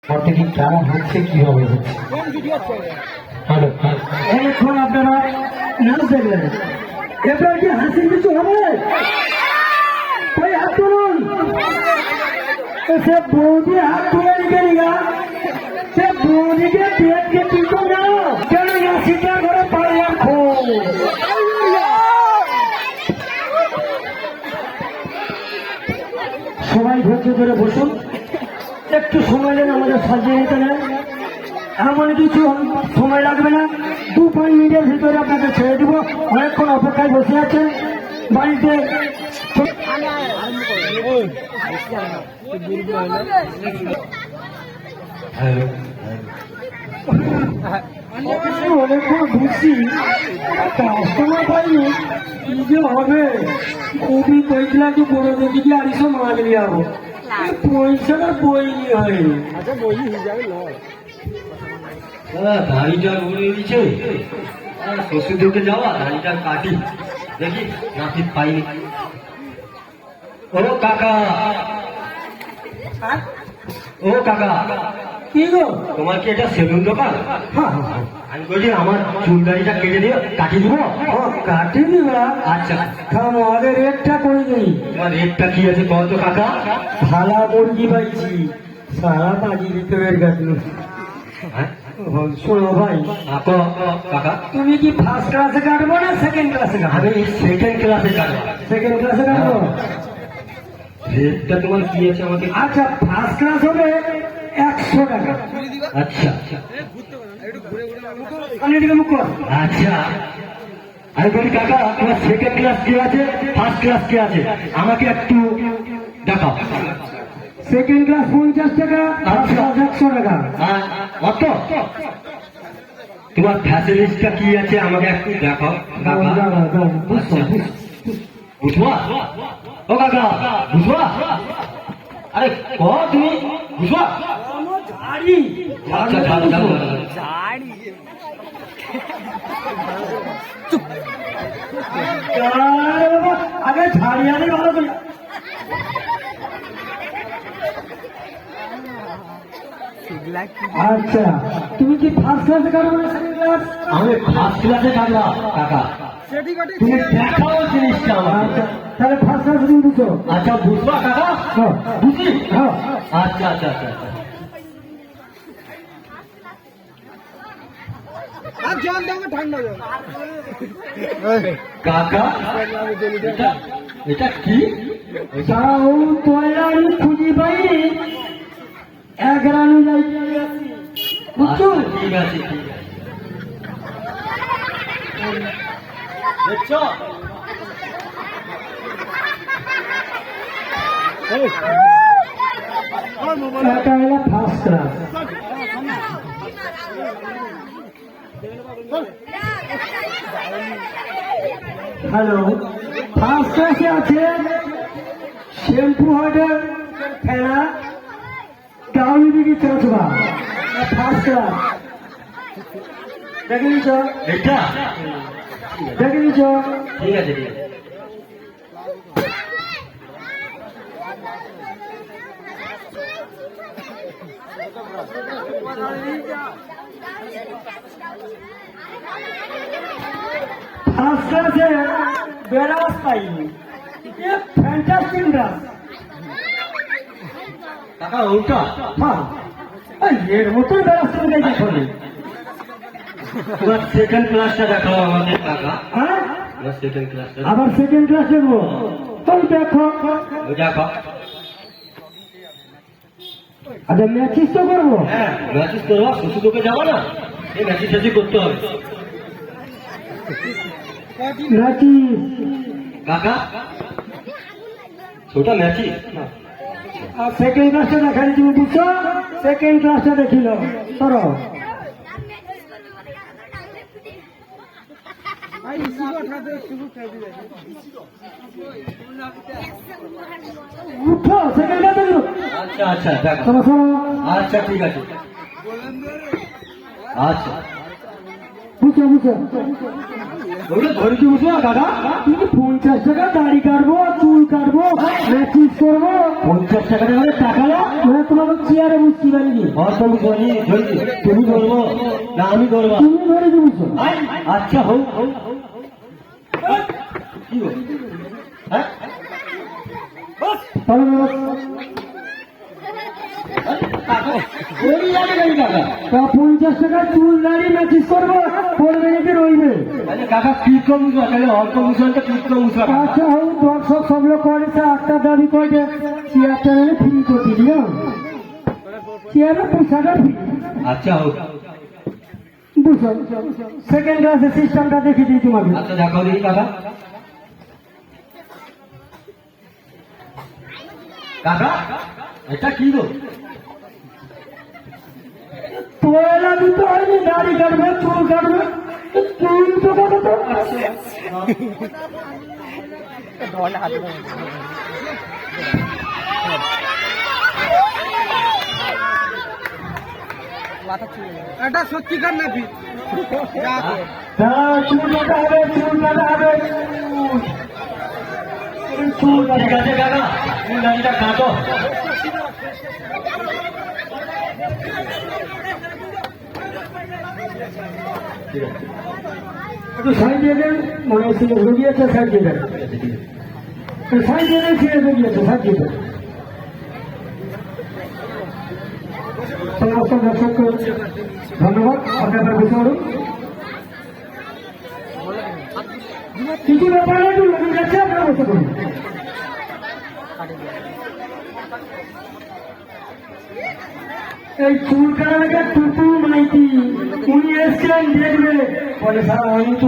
প্রত্যেকে কেমন হচ্ছে কিভাবে হচ্ছে এখন আপনারা নাচ দেখলেন, এবার কি হাসি কিছু হবে? ওই হাত তুলুন, সে বৌদি হাত তুলে নিকে নিগা, সে বৌদিকে পেটকে তুলতো না কেন নাসিটা করে পারে এখন। সবাই ধৈর্য ধরে বসুন, একটু সময় দেন আমাদের সাজিয়ে নিতে নেন। এমন কিছু সময় লাগবে না, 2-5 মিনিটের ভিতরে আপনাকে ছেড়ে দিব। অনেকক্ষণ অপেক্ষায় বসে আছেন বাড়িতে। অনেকক্ষণ ঘুরছি, কাস্টমার পাইনি, কি যে হবে। খুবই কইছিলাম যে বড় দিকে আড়িশো মাল নিয়ে যাবো, পয়সাটা বই হয়। আচ্ছা বই হিসাবে নয়, দাড়িটা উড়ে দিচ্ছে। শ্বশুরদেরকে যাওয়া দাড়িটা কাটি দেখি, নাকি পাইনি। ও কাকা, ও কাকা, কি গো তোমার কি এটা সেলুন দোকান? আমি বলছি আমার চুল দাড়িটা কেটে দিও, কাটি দিব। কাটি দিবা? আচ্ছা, আমাদের রেটটা করে দিই। তোমার রেটটা কি আছে কত কাকা? ভালা মুরগি পাইছি, সারা বাজি দিতে বের গেছিল। শোনো ভাই, কাকা তুমি কি ফার্স্ট ক্লাসে কাটবো না সেকেন্ড ক্লাসে কাটবো? আমি সেকেন্ড ক্লাসে কাটবো। সেকেন্ড ক্লাসে কাটবো? রেটটা তোমার কি আছে আমাকে? আচ্ছা, ফার্স্ট ক্লাস হবে 100 টাকা। আচ্ছা আমি এদিকে মুখ কর। আচ্ছা, আমি বলি কাকা তোমার সেকেন্ড ক্লাস কে আছে, ফার্স্ট ক্লাস কে আছে, আমাকে একটু দেখাও। সেকেন্ড ক্লাস 50 টাকা, ফার্স্ট ক্লাস 100 টাকা। অত তোমার ফ্যাসিলিটিটা কি আছে আমাকে একটু দেখাও কাকা। বুঝবা ও কাকা, বুঝবা? আরে ক তুমি বুঝবা? আচ্ছা আগে ঝাড়িয়া নেই ভালো করে। আচ্ছা, তুমি কি ফার্স্ট ক্লাসে কাটবো না সেকেন্ড ক্লাস? আমি ফার্স্ট ক্লাসে কাটলাম কাকা, তুমি দেখাও জিনিসটা আমার। আচ্ছা, তাহলে ফার্স্ট ক্লাসে তুমি বুঝো। আচ্ছা বুঝবা কাকা? বুঝি। আচ্ছা আচ্ছা আচ্ছা আচ্ছা। কাকা এটা কি? তাও তোরা আমি খুঁজি পাইনি, 1 রানু যাই বুঝছো? ঠিক আছে ঠিক আছে। দেখছো এটা হলো ফার্স্ট ক্লাস। হ্যালো, ফার্স্ট ক্লাসে আছে শ্যাম্পু হার্ডের ফেনা, গাউলি দিকে চশমা। ফার্স্ট ক্লাস দেখে নিছ? এটা দেখে নিছ? ঠিক আছে ঠিক আছে। ফার্স্ট ক্লাসে বেরাস পাইনি, ফ্যান্টাস্টিক ব্রাশ। কাকা ওটা হ্যাঁ, এর মতোই বেরাস তুমি দেখে শোনে। তোমার সেকেন্ড ক্লাসটা দেখাও আমাকে কাকা। হ্যাঁ, তোমার সেকেন্ড ক্লাসটা আবার সেকেন্ড ক্লাস দেখবো? তুমি দেখো। দেখো। আচ্ছা, ম্যাচিস তো করবো। হ্যাঁ ম্যাচিস তো শ্বশুরকে যাবো না, এই ম্যাচিস ম্যাচিস করতে হবে ম্যাচিস কাকা। ওটা ম্যাচিস। আর সেকেন্ড ক্লাসটা দেখালি তুমি বুঝছো? সেকেন্ড ক্লাসটা দেখিল সরো। উঠো, সেকেন্ড ক্লাস দেখো। আচ্ছা আচ্ছা দেখো। সরো সরো। আচ্ছা ঠিক আছে। আচ্ছা বুঝছো বুঝছো। ওগুলো ধরে কি বুঝবো দাদা? তুমি 50 টাকা দাড়ি কাটবো, চুল কাটবো, ম্যাচিস করবো, 50 টাকা করে টাকা না? মানে তোমাকে চেয়ারে বুঝতে পারিনি। তুমি ধরেছি, তুমি বলবো না আমি বলবো? তুমি ধরে কি বুঝছো? আচ্ছা হোক কি বল? হ্যাঁ তাহলে বলো, ওই লাগে নাকি কাকা? তা 50 টাকা চুল দাড়ি ম্যাচিস করবো, পড়বে নাকি রইবে? আরে কাকা কীর্তন মুসা, তাহলে অর্থ মুসলটা কীর্তন মুসা। আচ্ছা হোক, দর্শক সব লোক করেছে, একটা দাবি করে চেয়ারটা নিলে ফ্রি করে দিবি না? চেয়ারের পয়সাটা ফ্রি। আচ্ছা হোক, বুঝো, সেকেন্ড ক্লাসের সিস্টেমটা দেখে দিই তোমাকে। আচ্ছা দেখাও দেখি কাকা। কাকা এটা কি গো? তোলা দিতে হয়নি, দাড়ি কাটবে, চুল কাটবে, চুল তো কাটো তো। এটা সত্যিকার নাকি? হ্যাঁ, চুল কাটা হবে, চুল কাটা হবে, চুল ঠিক আছে কাকা, তুমি দাড়িটা কাটো। একটু সাইড দিয়ে দেন, মনে হচ্ছে রোগী আছে, সাইড দিয়ে দেন, সাইড দিয়ে দেন, ছিঁড়ে রোগী আছে, সাইড দিয়ে দেন। সমস্ত দর্শককে ধন্যবাদ, আপনারা বসে পড়ুন। কিছু ব্যাপার নেই, একটু রোগী যাচ্ছে, আপনারা বসে পড়ুন। এই চুল কাটা টুকু মাইতি উনি এসছেন দেখবে, বলে স্যার আমি তো